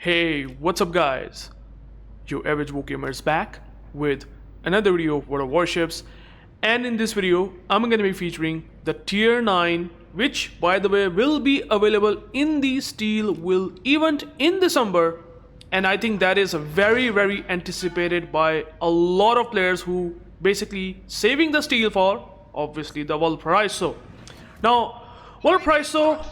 Hey, what's up guys? UrAvgWarGamer is back with another video of Warships, and in this video I'm going to be featuring the tier 9, which by the way will be available in the Steel Will event in December, and I think that is very anticipated by a lot of players who basically saving the Steel for obviously the Valparaiso. Now Valparaiso,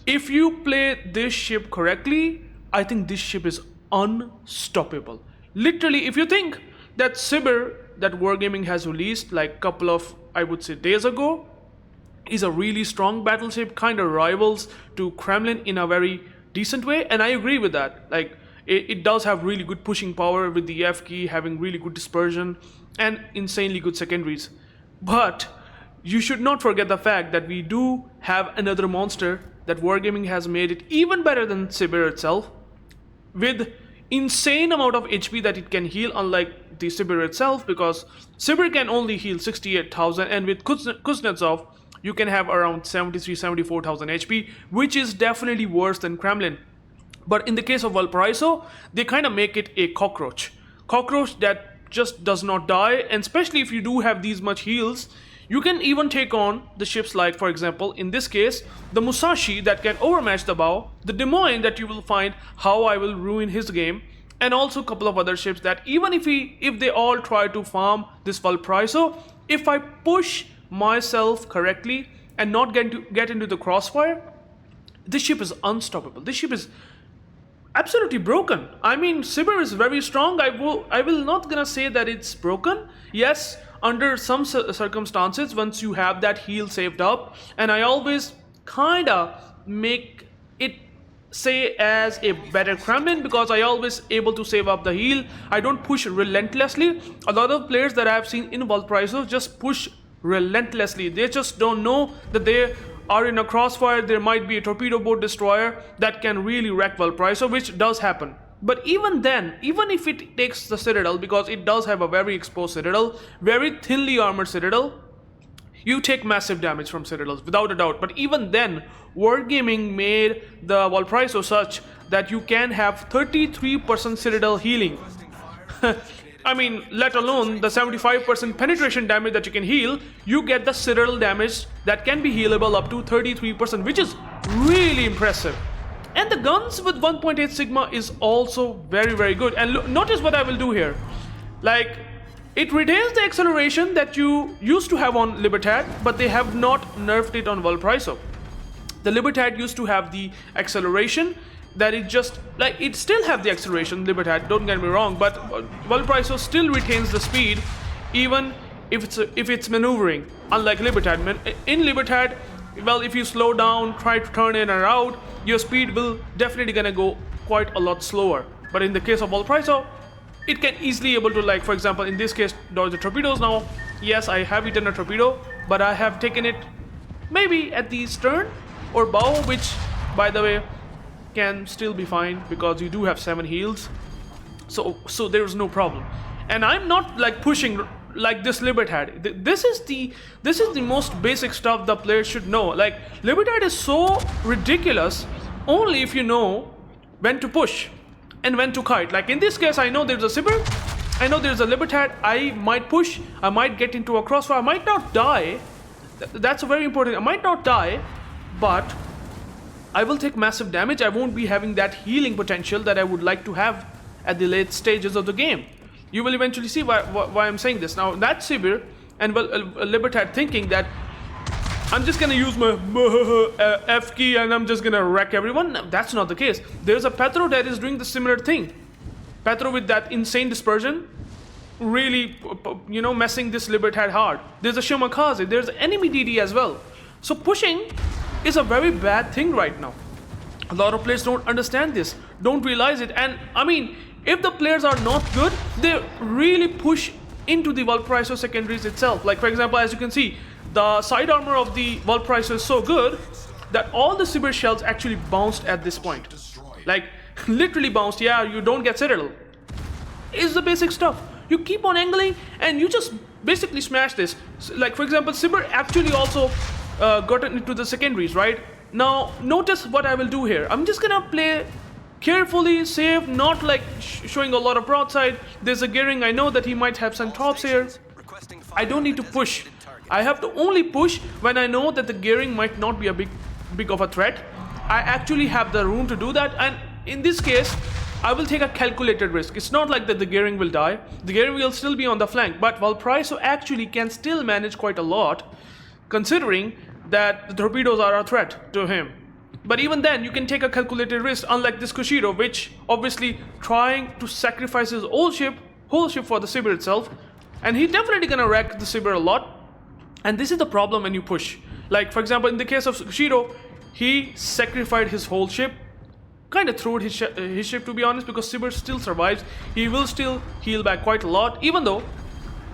if you play this ship correctly, I think this ship is unstoppable. Literally, if you think that Sibir that Wargaming has released like couple of, I would say, days ago is a really strong battleship, kind of rivals to Kremlin in a very decent way, and I agree with that. Like it does have really good pushing power with the F key, having really good dispersion and insanely good secondaries. But you should not forget the fact that we do have another monster that Wargaming has made it even better than Sibir itself, with insane amount of HP that it can heal, unlike the Sibir itself, because Sibir can only heal 68,000, and with Kuznetsov you can have around 74,000 HP, which is definitely worse than Kremlin. But in the case of Valparaiso, they kind of make it a cockroach that just does not die, and especially if you do have these much heals, you can even take on the ships like, for example, in this case, the Musashi that can overmatch the bow, the Des Moines that you will find how I will ruin his game, and also a couple of other ships that even if they all try to farm this Valparaiso, if I push myself correctly and not get into the crossfire, this ship is unstoppable. This ship is absolutely broken. I mean, Sibir is very strong. I will not gonna say that it's broken. Yes, under some circumstances, once you have that heal saved up, and I always kinda make it say as a better Kremlin because I always able to save up the heal. I don't push relentlessly. A lot of players that I have seen in Valparaiso just push relentlessly. They just don't know that they are in a crossfire. There might be a torpedo boat destroyer that can really wreck Valparaiso, which does happen. But even then, even if it takes the Citadel, because it does have a very exposed Citadel, very thinly armored Citadel, you take massive damage from Citadels without a doubt. But even then, Wargaming made the Valparaiso such that you can have 33% Citadel healing. I mean, let alone the 75% penetration damage that you can heal, you get the Citadel damage that can be healable up to 33%, which is really impressive. And the guns with 1.8 Sigma is also very good. And look, notice what I will do here. Like, it retains the acceleration that you used to have on Libertad, but they have not nerfed it on Valparaiso. The Libertad used to have the acceleration that it just, like, it still have the acceleration, Libertad, don't get me wrong, but Valparaiso still retains the speed even if it's maneuvering, unlike Libertad. In Libertad, well, if you slow down, try to turn in or out, your speed will definitely gonna go quite a lot slower. But in the case of Valparaiso, it can easily able to, like, for example, in this case, dodge the torpedoes. Now, yes, I have eaten a torpedo, but I have taken it maybe at the stern or bow, which, by the way, can still be fine because you do have 7 heals, so there's no problem. And I'm not like pushing like this Libertad. This is the most basic stuff the players should know. Like, Libertad is so ridiculous only if you know when to push and when to kite. Like in this case, I know there's a Sibir, I know there's a Libertad, I might push, I might get into a crossfire, I might not die. That's very important. I might not die, but I will take massive damage. I won't be having that healing potential that I would like to have at the late stages of the game. You will eventually see why I'm saying this. Now, that Sibir and Libertad thinking that I'm just gonna use my F key and I'm just gonna wreck everyone. No, that's not the case. There's a Petro that is doing the similar thing. Petro with that insane dispersion, really, you know, messing this Libertad hard. There's a Shimakaze, there's enemy DD as well. So pushing is a very bad thing right now. A lot of players don't understand this, don't realize it. And I mean, if the players are not good, they really push into the Valparaiso secondaries itself. Like, for example, as you can see, the side armor of the Valparaiso is so good that all the Sibir shells actually bounced at this point. Like, literally bounced. Yeah, you don't get Citadel. It's the basic stuff. You keep on angling and you just basically smash this. Like, for example, Sibir actually also got into the secondaries, right? Now, notice what I will do here. I'm just gonna play carefully, safe, not like showing a lot of broadside. There's a gearing, I know that he might have some tops here. I don't need to push. I have to only push when I know that the gearing might not be a big of a threat. I actually have the room to do that, and in this case, I will take a calculated risk. It's not like that the gearing will die. The gearing will still be on the flank, but Valparaiso actually can still manage quite a lot, considering that the torpedoes are a threat to him. But even then, you can take a calculated risk, unlike this Kushiro, which obviously trying to sacrifice his whole ship for the Sibir itself, and he's definitely gonna wreck the Sibir a lot. And this is the problem when you push. Like, for example, in the case of Kushiro, he sacrificed his whole ship, kind of threw his ship, to be honest, because Sibir still survives. He will still heal back quite a lot, even though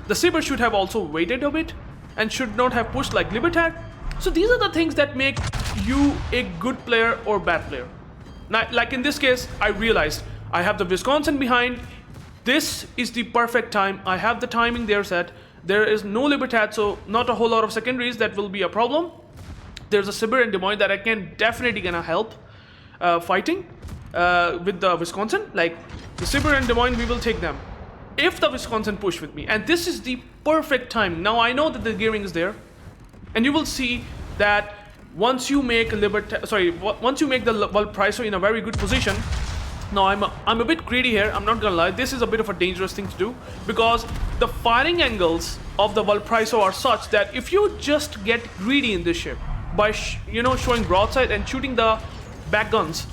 the Sibir should have also waited a bit and should not have pushed like Libertad. So these are the things that make you a good player or bad player. Now, like in this case, I realized I have the Wisconsin behind. This is the perfect time. I have the timing there set. There is no Libertad, so not a whole lot of secondaries that will be a problem. There's a Sibir and Des Moines that I can definitely gonna help fighting with the Wisconsin. Like the Sibir and Des Moines, we will take them if the Wisconsin push with me. And this is the perfect time. Now I know that the gearing is there, and you will see that once you make once you make the Valparaiso in a very good position. Now I'm a bit greedy here, I'm not gonna lie. This is a bit of a dangerous thing to do, because the firing angles of the Valparaiso are such that if you just get greedy in this ship by showing broadside and shooting the back guns,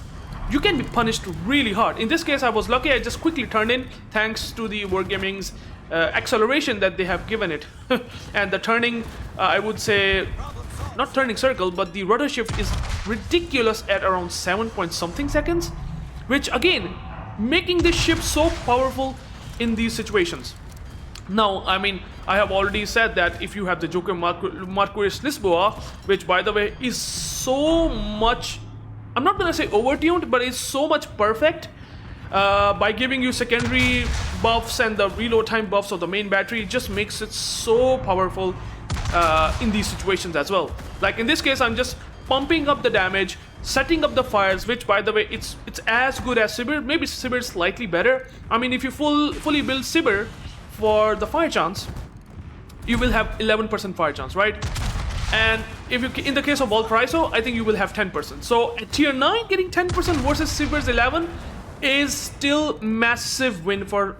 you can be punished really hard. In this case, I was lucky. I just quickly turned in thanks to the UrAvgWarGaming's acceleration that they have given it. And the turning, I would say, not turning circle, but the rudder shift is ridiculous at around 7 point something seconds, which again, making this ship so powerful in these situations. Now, I mean, I have already said that if you have the Joker Marquis Lisboa, which by the way is so much, I'm not gonna say overtuned, but it's so much perfect by giving you secondary buffs and the reload time buffs of the main battery. It just makes it so powerful in these situations as well. Like in this case, I'm just pumping up the damage, setting up the fires, which by the way, it's as good as Sibir. Maybe Sibir is slightly better. I mean, if you fully build Sibir for the fire chance, you will have 11% fire chance, right? And if you, in the case of Valparaiso, I think you will have 10%. So at tier 9, getting 10% versus Sibir's 11 is still massive win for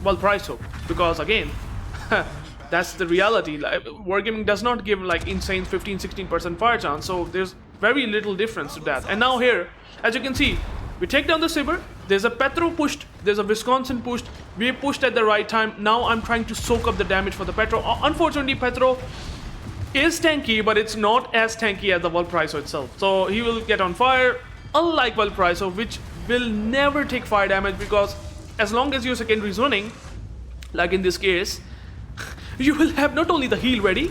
Valparaiso, because again, that's the reality. Like, Wargaming does not give like insane 15-16% fire chance, so there's very little difference to that. And now here, as you can see, we take down the Sibir. There's a Petro pushed, there's a Wisconsin pushed. We pushed at the right time. Now I'm trying to soak up the damage for the Petro. Unfortunately, Petro is tanky, but it's not as tanky as the Valparaiso itself. So he will get on fire, unlike Valparaiso, which will never take fire damage, because as long as your secondary is running, like in this case, you will have not only the heal ready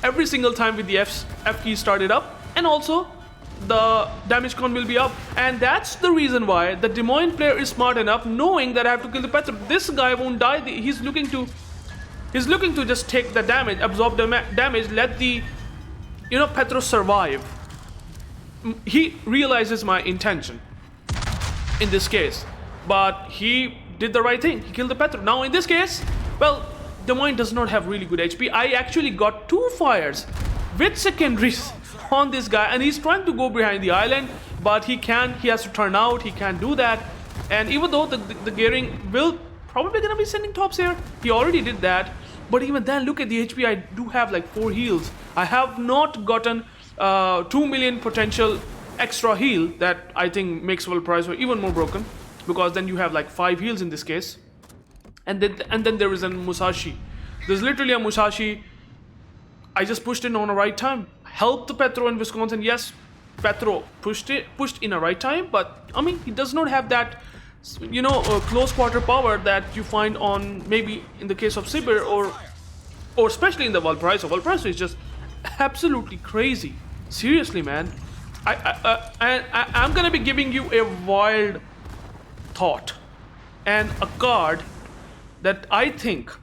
every single time with the F key started up, and also the damage con will be up. And that's the reason why the Des Moines player is smart enough, knowing that I have to kill the Petro. This guy won't die. He's looking to just take the damage, absorb the damage, let the Petro survive. He realizes my intention in this case, but he did the right thing. He killed the Petro. Now in this case, well, Des Moines does not have really good HP. I actually got 2 fires with secondaries on this guy, and he's trying to go behind the island, but he has to turn out. He can't do that. And even though the gearing will probably gonna be sending tops here, he already did that. But even then, look at the HP. I do have like 4 heals. I have not gotten 2 million potential extra heal that I think makes Valparaiso even more broken, because then you have like 5 heals in this case. And then there is a Musashi. There's literally a Musashi. I just pushed in on the right time. Helped the Petro in Wisconsin. Yes, Petro pushed in a right time, but I mean, he does not have that close quarter power that you find on maybe in the case of Sibir or especially in the Valparaiso. Valparaiso is just absolutely crazy. Seriously, man. I'm gonna be giving you a wild thought and a card that I think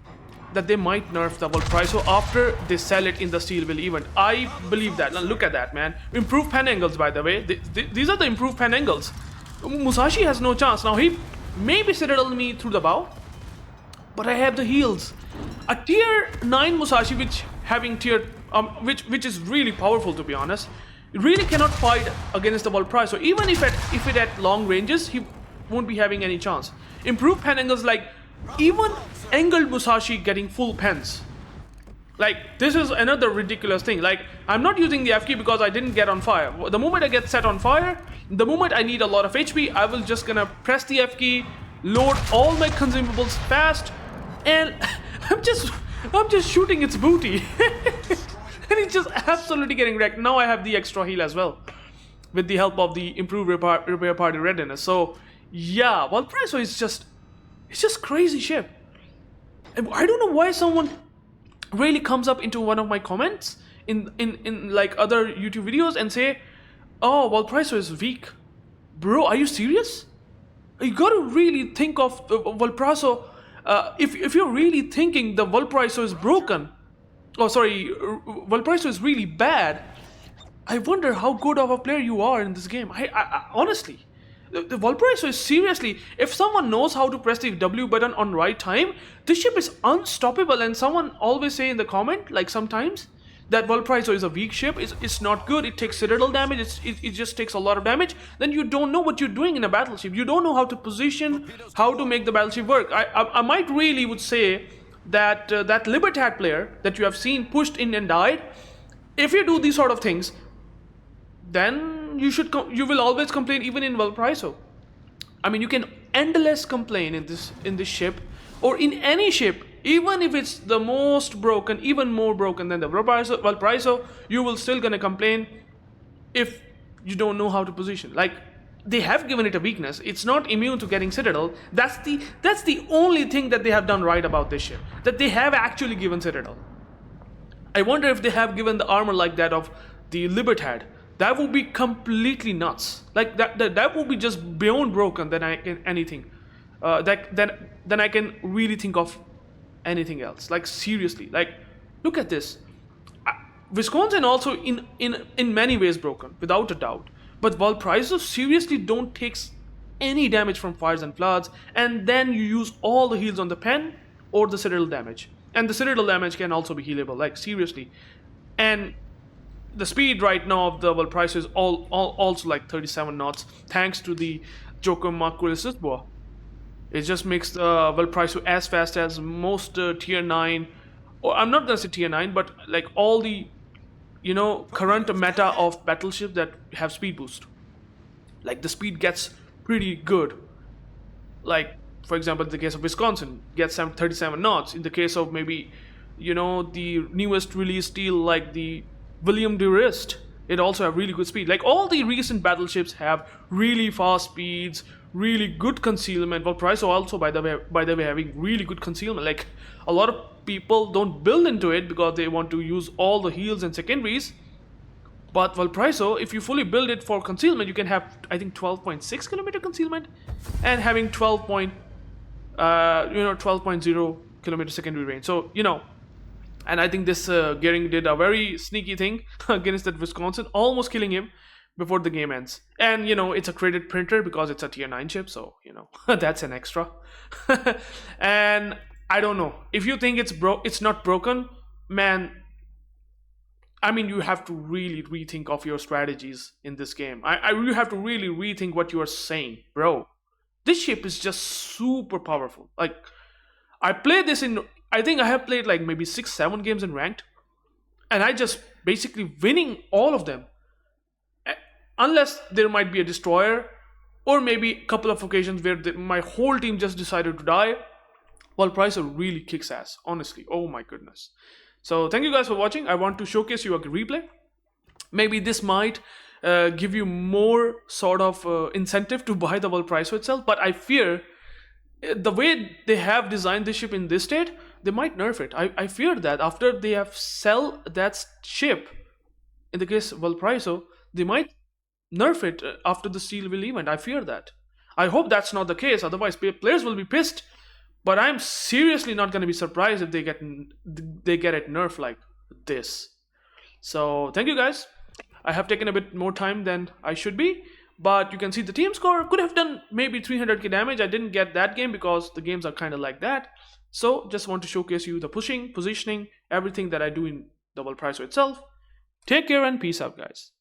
that they might nerf the Valparaiso after they sell it in the Steel Wheel event. I believe that. Now look at that, man. Improved pen angles, by the way. These are the improved pen angles. Musashi has no chance. Now he maybe citadel me through the bow, but I have the heals. A tier 9 Musashi which having tier which is really powerful, to be honest. It really cannot fight against the Valparaiso. Even if it at long ranges, he won't be having any chance. Improved pen angles, like even angled Musashi getting full pens. Like, this is another ridiculous thing. Like, I'm not using the F key because I didn't get on fire. The moment I get set on fire, the moment I need a lot of HP, I will just gonna press the F key, load all my consumables fast, and I'm just shooting its booty. And it's just absolutely getting wrecked. Now I have the extra heal as well, with the help of the improved repair party readiness. So yeah, Valparaiso is it's just crazy ship. And I don't know why someone really comes up into one of my comments in like other YouTube videos and say, oh, Valparaiso is weak. Bro, are you serious? You gotta really think of Valparaiso. If you're really thinking the Valparaiso is broken, oh sorry, Valparaiso is really bad, I wonder how good of a player you are in this game. I honestly, the Valparaiso is seriously, if someone knows how to press the W button on right time, this ship is unstoppable. And someone always say in the comment, like sometimes, that Valparaiso is a weak ship, it's not good, it takes citadel damage, it just takes a lot of damage, then you don't know what you're doing in a battleship. You don't know how to position, how to make the battleship work. I might really would say that that Libertad player that you have seen pushed in and died, if you do these sort of things, then you will always complain even in Valparaiso. I mean, you can endless complain in this ship or in any ship, even if it's the most broken, even more broken than the Valparaiso, you will still gonna complain if you don't know how to position. Like, they have given it a weakness. It's not immune to getting citadel. That's the only thing that they have done right about this ship, that they have actually given citadel. I wonder if they have given the armor like that of the Libertad. That would be completely nuts. Like that would be just beyond broken than anything. Then I can really think of anything else. Like, seriously, like, look at this. Wisconsin also in many ways broken, without a doubt. But Valparaiso seriously don't take any damage from fires and floods, and then you use all the heals on the pen or the citadel damage. And the citadel damage can also be healable, like, seriously. And the speed right now of the Valparaiso is also like 37 knots, thanks to the Joker Macul assist bow. It just makes the Valparaiso as fast as most tier 9, or I'm not gonna say tier 9, but like all the, you know, current meta of battleships that have speed boost. Like, the speed gets pretty good. Like, for example, in the case of Wisconsin, gets 37 knots. In the case of maybe, you know, the newest release steel like the William de Rist, it also have really good speed. Like, all the recent battleships have really fast speeds, really good concealment. Valparaiso also, by the way, having really good concealment. Like, a lot of people don't build into it because they want to use all the heals and secondaries. But Valparaiso, if you fully build it for concealment, you can have, I think, 12.6 kilometer concealment, and having 12.0 kilometer secondary range. So, you know, and I think this Gehring did a very sneaky thing against that Wisconsin, almost killing him before the game ends. And, you know, it's a credit printer because it's a tier 9 ship, so, you know, that's an extra. And I don't know. If you think it's not broken, man, I mean, you have to really rethink of your strategies in this game. You have to really rethink what you are saying, bro. This ship is just super powerful. Like, I played this I think I have played like maybe 6-7 games in ranked, and I just basically winning all of them. Unless there might be a destroyer, or maybe a couple of occasions where my whole team just decided to die. Valparaiso really kicks ass, honestly. Oh my goodness. So thank you guys for watching. I want to showcase you a replay. Maybe this might give you more sort of incentive to buy the Valparaiso itself, but I fear the way they have designed this ship in this state, they might nerf it. I fear that after they have sell that ship, in the case of Valparaiso, they might nerf it after the Steel Will event. I fear that. I hope that's not the case, otherwise players will be pissed. But I'm seriously not going to be surprised if they get it nerfed like this. So thank you guys. I have taken a bit more time than I should be, But you can see the team score could have done maybe 300k damage. I didn't get that game because the games are kind of like that. So just want to showcase you the pushing, positioning, everything that I do in the Valparaiso itself. Take care and peace out, guys.